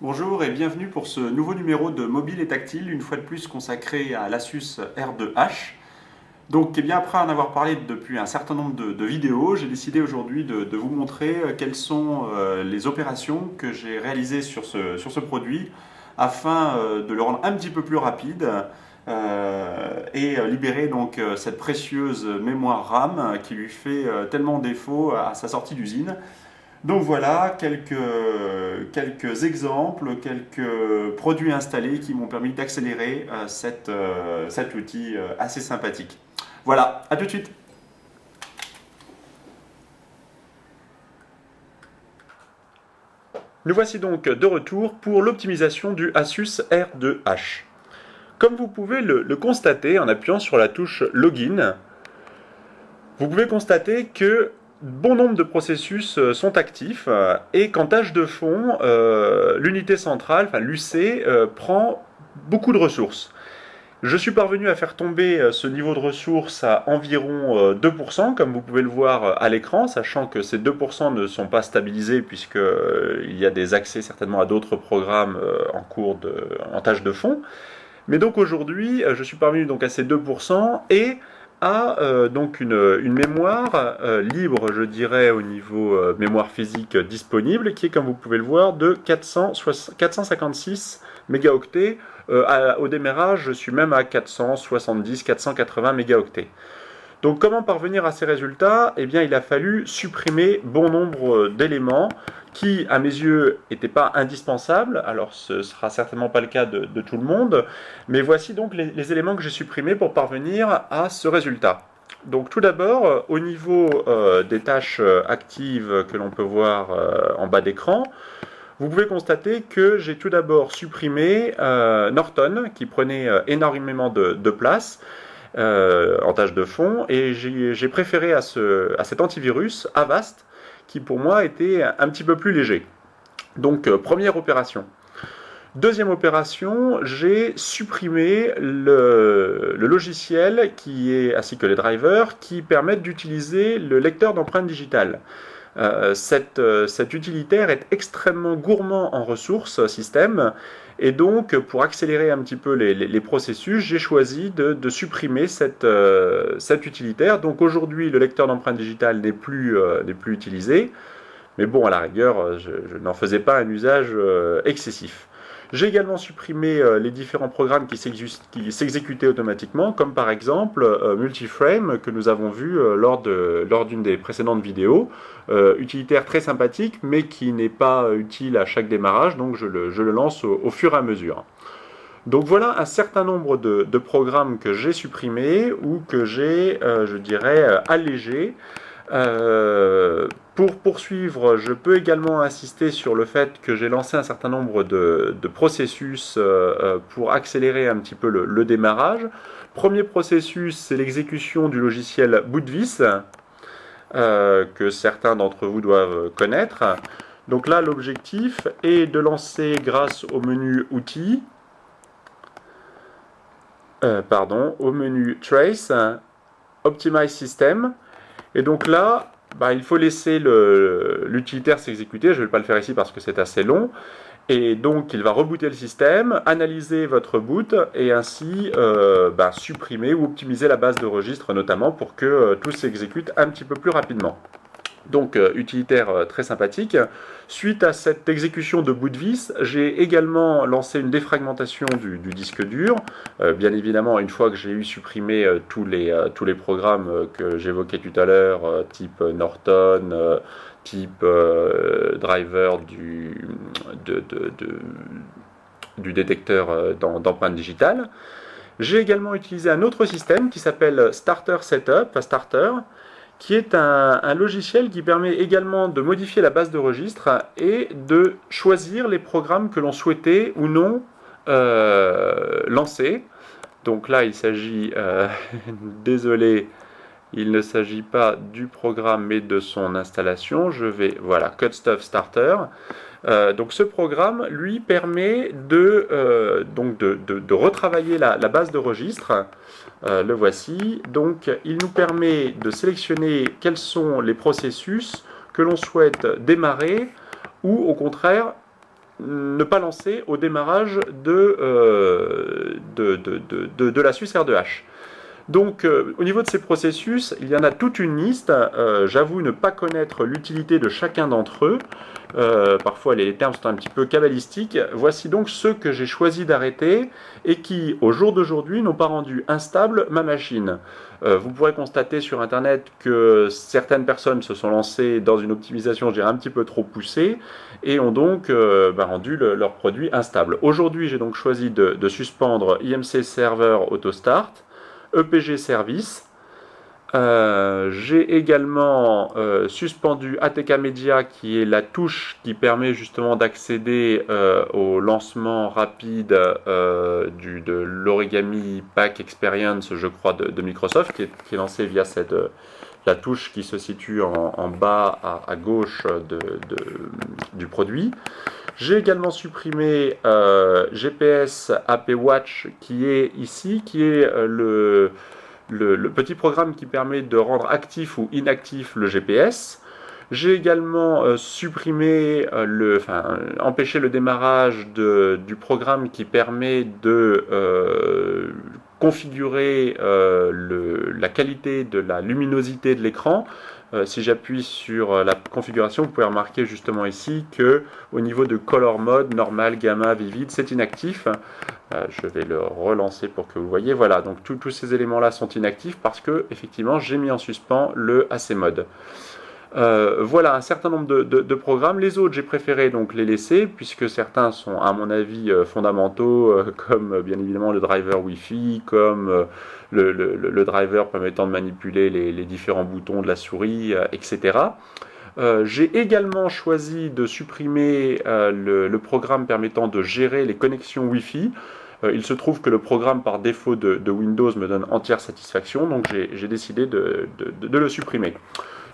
Bonjour et bienvenue pour ce nouveau numéro de Mobile et Tactile, une fois de plus consacré à l'Asus R2H. Donc, après en avoir parlé depuis un certain nombre de vidéos, j'ai décidé aujourd'hui de vous montrer quelles sont les opérations que j'ai réalisées sur ce produit afin de le rendre un petit peu plus rapide et libérer donc cette précieuse mémoire RAM qui lui fait tellement défaut à sa sortie d'usine. Donc voilà quelques exemples, quelques produits installés qui m'ont permis d'accélérer cet outil assez sympathique. Voilà, à tout de suite. Nous voici donc de retour pour l'optimisation du Asus R2H. Comme vous pouvez le constater en appuyant sur la touche Login, vous pouvez constater que bon nombre de processus sont actifs et qu'en tâche de fond, l'unité centrale, enfin l'UC, prend beaucoup de ressources. Je suis parvenu à faire tomber ce niveau de ressources à environ 2%, comme vous pouvez le voir à l'écran, sachant que ces 2% ne sont pas stabilisés puisqu'il y a des accès certainement à d'autres programmes en tâche de fond. Mais donc aujourd'hui, je suis parvenu donc à ces 2% et à donc une mémoire libre, je dirais, au niveau mémoire physique disponible, qui est, comme vous pouvez le voir, de 456 mégaoctets. Au démarrage, je suis même à 470-480 mégaoctets. Donc comment parvenir à ces résultats? Eh bien, il a fallu supprimer bon nombre d'éléments qui, à mes yeux, n'étaient pas indispensables. Alors, ce ne sera certainement pas le cas de tout le monde. Mais voici donc les éléments que j'ai supprimés pour parvenir à ce résultat. Donc tout d'abord, au niveau des tâches actives que l'on peut voir en bas d'écran, vous pouvez constater que j'ai tout d'abord supprimé Norton, qui prenait énormément de place en tâche de fond, et j'ai préféré à cet antivirus Avast, qui pour moi était un petit peu plus léger. Donc première opération. Deuxième opération, j'ai supprimé le logiciel ainsi que les drivers qui permettent d'utiliser le lecteur d'empreintes digitales. Cet utilitaire est extrêmement gourmand en ressources système, et donc pour accélérer un petit peu les processus, j'ai choisi de supprimer cet utilitaire. Donc aujourd'hui, le lecteur d'empreintes digitales n'est plus utilisé, mais bon, à la rigueur, je n'en faisais pas un usage excessif. J'ai également supprimé les différents programmes qui s'exécutaient automatiquement, comme par exemple Multiframe, que nous avons vu lors d'une des précédentes vidéos. Utilitaire très sympathique, mais qui n'est pas utile à chaque démarrage, donc je le lance au fur et à mesure. Donc voilà un certain nombre de programmes que j'ai supprimés ou que j'ai, je dirais, allégés. Pour poursuivre, je peux également insister sur le fait que j'ai lancé un certain nombre de processus pour accélérer un petit peu le démarrage. Premier processus, c'est l'exécution du logiciel Bootvis, que certains d'entre vous doivent connaître. Donc là, l'objectif est de lancer grâce au menu Outils, au menu Trace, Optimize System. Et donc là, il faut laisser l'utilitaire s'exécuter. Je ne vais pas le faire ici parce que c'est assez long. Et donc, il va rebooter le système, analyser votre boot et ainsi supprimer ou optimiser la base de registre, notamment pour que tout s'exécute un petit peu plus rapidement. Donc, utilitaire très sympathique. Suite à cette exécution de Bootvis, j'ai également lancé une défragmentation du disque dur. Bien évidemment, une fois que j'ai eu supprimé tous les programmes que j'évoquais tout à l'heure, type Norton, type driver du détecteur d'empreintes digitales. J'ai également utilisé un autre système qui s'appelle Starter Setup, qui est un logiciel qui permet également de modifier la base de registre et de choisir les programmes que l'on souhaitait ou non lancer. Donc là, il s'agit, désolé, il ne s'agit pas du programme mais de son installation. Voilà, CutStuff Starter. Donc ce programme, lui, permet de retravailler la base de registre. Le voici. Donc il nous permet de sélectionner quels sont les processus que l'on souhaite démarrer ou au contraire ne pas lancer au démarrage de la Suisse R2H. Donc, au niveau de ces processus, il y en a toute une liste. J'avoue ne pas connaître l'utilité de chacun d'entre eux. Parfois, les termes sont un petit peu cabalistiques. Voici donc ceux que j'ai choisi d'arrêter et qui, au jour d'aujourd'hui, n'ont pas rendu instable ma machine. Vous pourrez constater sur Internet que certaines personnes se sont lancées dans une optimisation, je dirais, un petit peu trop poussée et ont donc rendu leur produit instable. Aujourd'hui, j'ai donc choisi de suspendre IMC Server AutoStart, EPG Service. J'ai également suspendu ATK Media, qui est la touche qui permet justement d'accéder au lancement rapide de l'Origami Pack Experience, je crois, de Microsoft, qui est lancé via la touche qui se situe en bas à gauche du produit. J'ai également supprimé GPS AP Watch qui est ici, qui est le petit programme qui permet de rendre actif ou inactif le GPS. J'ai également empêché le démarrage du programme qui permet de configurer la qualité de la luminosité de l'écran. Si j'appuie sur la configuration, vous pouvez remarquer justement ici que au niveau de Color Mode, normal, gamma, vivid, c'est inactif. Je vais le relancer pour que vous voyez. Voilà, donc tous ces éléments-là sont inactifs parce que effectivement j'ai mis en suspens le AC Mode. Voilà un certain nombre de programmes. Les autres, j'ai préféré donc les laisser puisque certains sont, à mon avis, fondamentaux, comme bien évidemment le driver Wi-Fi, comme le driver permettant de manipuler les différents boutons de la souris, etc. J'ai également choisi de supprimer le programme permettant de gérer les connexions Wi-Fi. Il se trouve que le programme par défaut de Windows me donne entière satisfaction, donc j'ai décidé de le supprimer.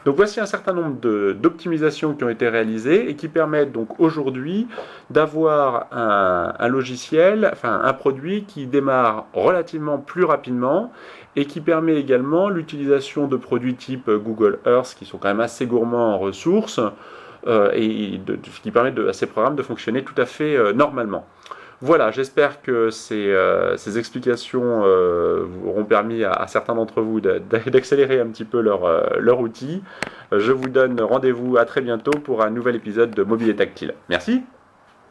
Donc voici un certain nombre d'optimisations qui ont été réalisées et qui permettent donc aujourd'hui d'avoir un logiciel, enfin un produit qui démarre relativement plus rapidement et qui permet également l'utilisation de produits type Google Earth qui sont quand même assez gourmands en ressources et qui permettent à ces programmes de fonctionner tout à fait normalement. Voilà, j'espère que ces explications auront permis à certains d'entre vous d'accélérer un petit peu leur outil. Je vous donne rendez-vous à très bientôt pour un nouvel épisode de Mobile et Tactile. Merci.